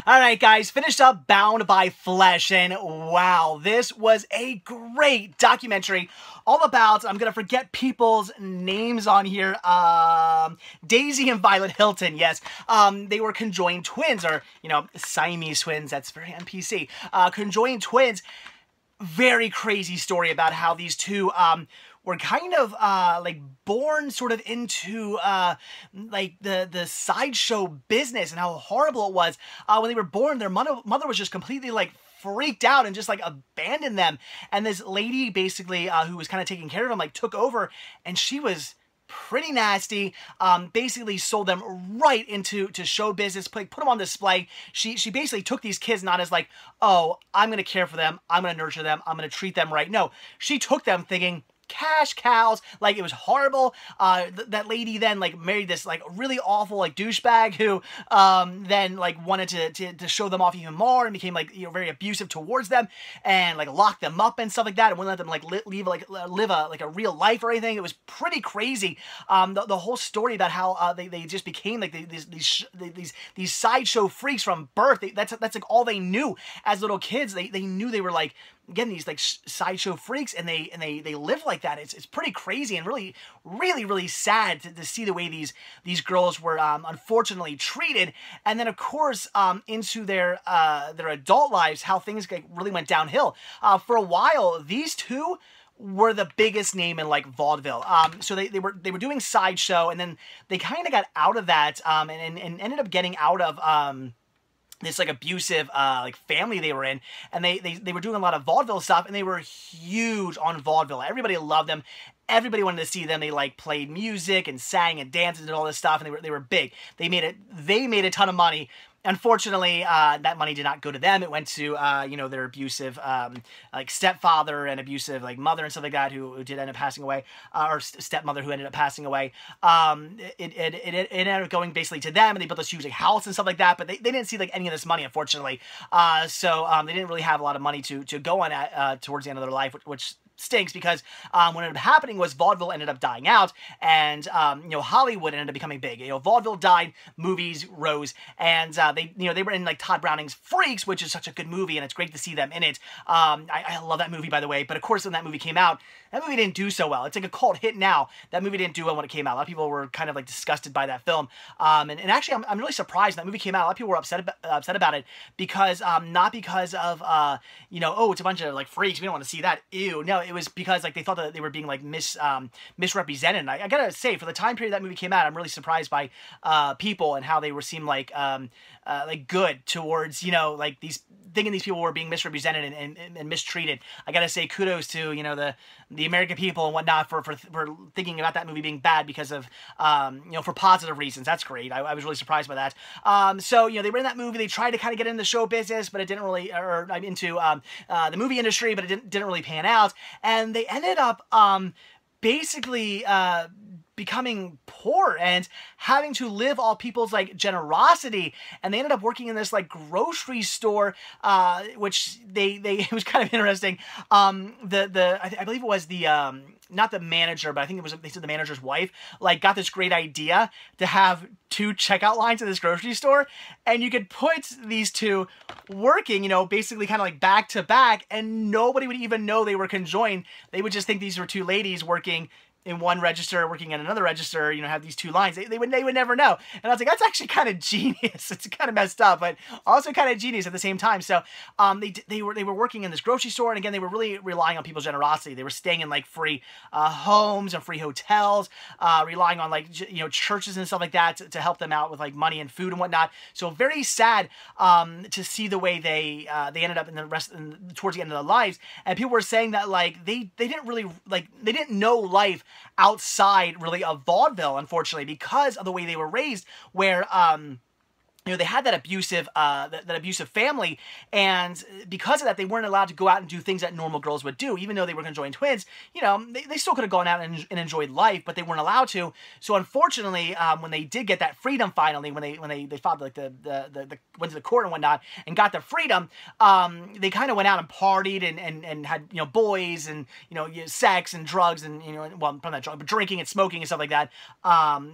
Alright guys, finished up Bound by Flesh, and wow, this was a great documentary all about, I'm gonna forget people's names on here, Daisy and Violet Hilton, yes. They were conjoined twins, or, you know, Siamese twins, that's very NPC. Conjoined twins, very crazy story about how these two, were kind of, like, born sort of into, like, the sideshow business, and how horrible it was. When they were born, their mother was just completely, like, freaked out and just, like, abandoned them. And this lady, basically, who was kind of taking care of them, like, took over, and she was pretty nasty, basically sold them right into show business, put them on display. She basically took these kids not as like, oh, I'm going to care for them, I'm going to nurture them, I'm going to treat them right. No, she took them thinking, cash cows, like it was horrible. That lady then like married this like really awful like douchebag who then like wanted to show them off even more and became like, you know, very abusive towards them and like locked them up and stuff like that and wouldn't let them like live a real life or anything. It was pretty crazy. The whole story about how they just became like these sideshow freaks from birth. That's like all they knew as little kids. They knew they were like, again, these like sideshow freaks, and they live like that. It's pretty crazy and really sad to see the way these girls were unfortunately treated. And then of course into their adult lives, how things like really went downhill. For a while, these two were the biggest name in like vaudeville. So they were doing sideshow, and then they kind of got out of that and ended up getting out of this like abusive like family they were in, and they were doing a lot of vaudeville stuff, and they were huge on vaudeville. Everybody loved them. Everybody wanted to see them. They like played music and sang and danced and did all this stuff, and they were big. They made a ton of money. Unfortunately, that money did not go to them. It went to, you know, their abusive, like, stepfather and abusive, like, mother and stuff like that who did end up passing away, or stepmother who ended up passing away. It ended up going basically to them, and they built this huge, like, house and stuff like that, but they didn't see, like, any of this money, unfortunately. So they didn't really have a lot of money to go on at, towards the end of their life, which stinks, because what ended up happening was vaudeville ended up dying out, and you know, Hollywood ended up becoming big. You know, vaudeville died, movies rose, and they were in like Todd Browning's Freaks, which is such a good movie, and it's great to see them in it. I love that movie, by the way, but of course when that movie came out, that movie didn't do so well. It's like a cult hit now. That movie didn't do well when it came out. A lot of people were kind of like disgusted by that film, and actually I'm really surprised that movie came out. A lot of people were upset about it because not because of you know, oh, it's a bunch of like freaks, we don't want to see that, ew. No, it was because like they thought that they were being like misrepresented. And I gotta say, for the time period that movie came out, I'm really surprised by people and how they seemed like good towards, you know, like thinking these people were being misrepresented and mistreated. I gotta say kudos to, you know, the American people and whatnot for thinking about that movie being bad because of you know, for positive reasons. That's great. I was really surprised by that. So, you know, they were in that movie. They tried to kind of get into the show business, but it didn't really, or into the movie industry, but it didn't really pan out. And they ended up basically becoming poor and having to live off people's like generosity, and they ended up working in this like grocery store, which it was kind of interesting. I believe it was the not the manager, but I think they said the manager's wife like got this great idea to have 2 checkout lines in this grocery store, and you could put these two working, you know, basically kind of like back to back, and nobody would even know they were conjoined. They would just think these were 2 ladies working in one register, working in another register, you know, have these 2 lines. They would never know. And I was like, that's actually kind of genius. It's kind of messed up, but also kind of genius at the same time. So they were working in this grocery store, and again, they were really relying on people's generosity. They were staying in like free homes and free hotels, relying on like, you know, churches and stuff like that to help them out with like money and food and whatnot. So very sad to see the way they ended up towards the end of their lives. And people were saying that like they didn't really like, they didn't know life outside really of vaudeville, unfortunately, because of the way they were raised, where you know, they had that abusive family, and because of that, they weren't allowed to go out and do things that normal girls would do. Even though they were conjoined twins, you know, they still could have gone out and enjoyed life, but they weren't allowed to. So unfortunately, when they did get that freedom finally, when they filed like went to the court and whatnot and got the freedom, they kind of went out and partied and had, you know, boys and, you know, sex and drugs and, you know, well, probably not drugs, but drinking and smoking and stuff like that.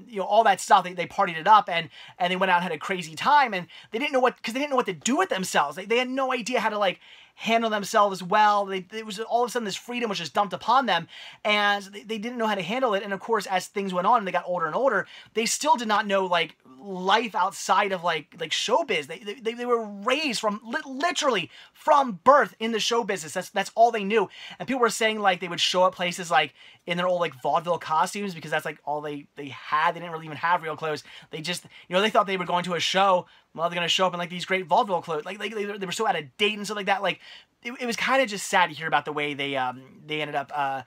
You know, all that stuff. They partied it up, and they went out and had a crazy time, and they didn't know because they didn't know what to do with themselves. They had no idea how to like handle themselves well. It was all of a sudden this freedom was just dumped upon them, and they didn't know how to handle it. And of course, as things went on and they got older and older, they still did not know like life outside of like showbiz. They were raised from literally from birth in the show business. That's all they knew. And people were saying like they would show up places like in their old like vaudeville costumes because that's like all they had. They didn't really even have real clothes. They just, you know, they thought they were going to a show. Well, they're going to show up in like these great vaudeville clothes. Like they were so out of date and stuff like that. Like it was kind of just sad to hear about the way they ended up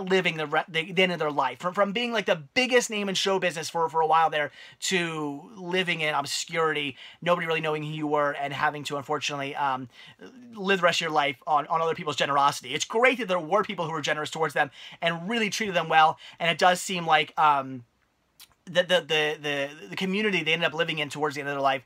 living the end of their life, from being like the biggest name in show business for a while there to living in obscurity, nobody really knowing who you were, and having to unfortunately live the rest of your life on other people's generosity. It's great that there were people who were generous towards them and really treated them well, and it does seem like the community they ended up living in towards the end of their life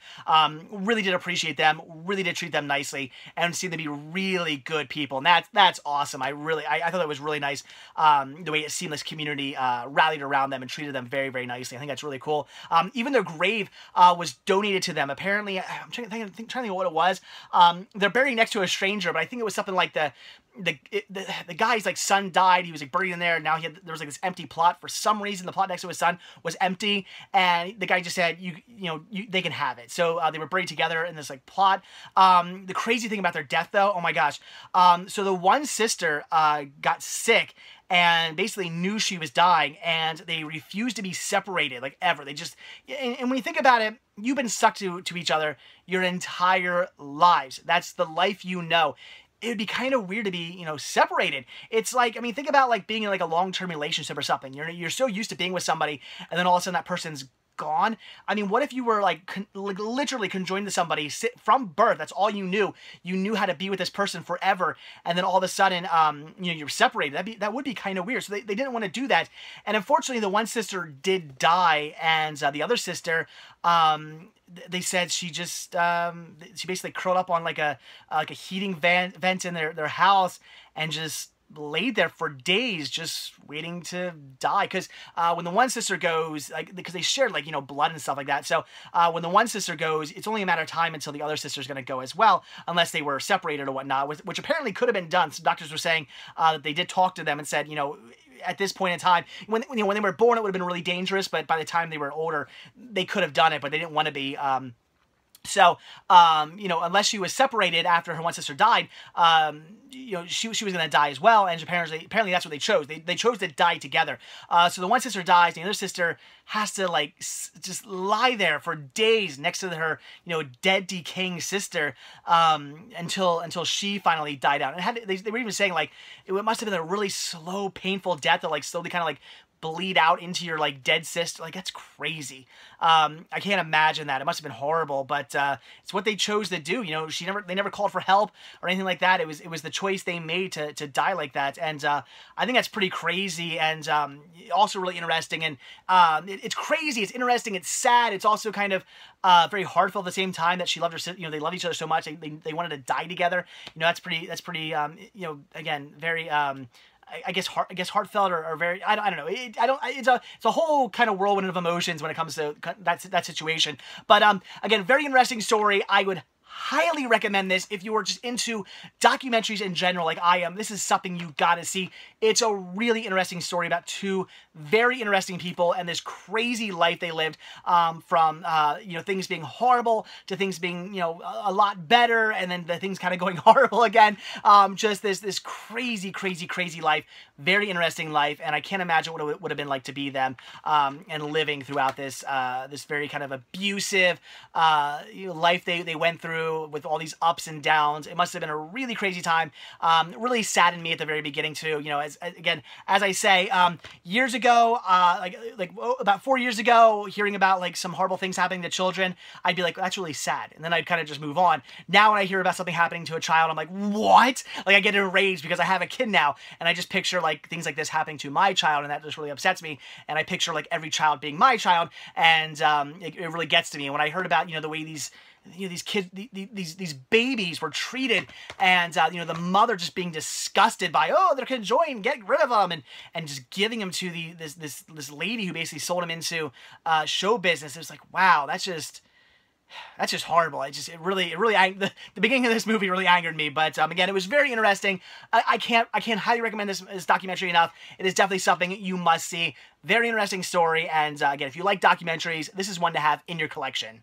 really did appreciate them, really did treat them nicely, and seemed to be really good people. And that's awesome. I thought that was really nice, the way it seemed this community rallied around them and treated them very, very nicely. I think that's really cool. Even their grave was donated to them. Apparently, I'm trying to think what it was. They're buried next to a stranger, but I think it was something like the guy's like son died. He was like buried in there. And now there was like this empty plot. For some reason, the plot next to his son was empty, and the guy just said, they can have it. So they were buried together in this like plot. The crazy thing about their death, though, oh my gosh. So the one sister got sick and basically knew she was dying, and they refused to be separated, like, ever. They just, and when you think about it, you've been stuck to each other your entire lives. That's the life you know. It would be kind of weird to be, separated. It's like, I mean, think about like being in like a long-term relationship or something. You're so used to being with somebody, and then all of a sudden that person's gone. I mean, what if you were like literally conjoined to somebody from birth? That's all you knew. You knew how to be with this person forever, and then all of a sudden, you're separated. That would be kind of weird. So they didn't want to do that, and unfortunately, the one sister did die, and the other sister, they said she just she basically curled up on like a heating vent in their house and just laid there for days just waiting to die. Because when the one sister goes, like, because they shared like blood and stuff like that, so when the one sister goes, it's only a matter of time until the other sister's going to go as well, unless they were separated or whatnot, which apparently could have been done. So doctors were saying that they did talk to them and said, at this point in time, when they were born, it would have been really dangerous, but by the time they were older, they could have done it, but they didn't want to be. So, unless she was separated after her one sister died, she was going to die as well, and apparently that's what they chose. They chose to die together. So the one sister dies, and the other sister has to, like, just lie there for days next to her, dead, decaying sister, until she finally died out. And they were even saying, like, it must have been a really slow, painful death that, like, slowly kind of, like, bleed out into your like dead sister. Like, that's crazy. I can't imagine that. It must have been horrible, but it's what they chose to do. They never called for help or anything like that. It was the choice they made to die like that. And I think that's pretty crazy, and also really interesting. And it's crazy, it's interesting, it's sad, it's also kind of very heartfelt at the same time that she loved her sister. They love each other so much, they wanted to die together. That's pretty again, very I guess heartfelt or very, I don't know. It's a whole kind of whirlwind of emotions when it comes to that situation. But again, very interesting story. I would highly recommend this if you are just into documentaries in general like I am. This is something you gotta see. It's a really interesting story about two very interesting people and this crazy life they lived, from things being horrible to things being a lot better, and then the things kind of going horrible again. Just this crazy life. Very interesting life, and I can't imagine what it would have been like to be them, and living throughout this very kind of abusive life they went through, with all these ups and downs. It must have been a really crazy time. Really saddened me at the very beginning too. As I say, years ago, about 4 years ago, hearing about like some horrible things happening to children, I'd be like, that's really sad, and then I'd kind of just move on. Now when I hear about something happening to a child, I'm like, what? Like, I get enraged because I have a kid now, and I just picture like things like this happening to my child, and that just really upsets me. And I picture like every child being my child, and it really gets to me. And when I heard about the way these kids, these babies were treated, and the mother just being disgusted by, oh, they're conjoined, get rid of them, and just giving them to this lady who basically sold him into show business. It was like, wow, that's just That's just horrible. It really, the beginning of this movie really angered me. But again, it was very interesting. I can't highly recommend this documentary enough. It is definitely something you must see. Very interesting story. And again, if you like documentaries, this is one to have in your collection.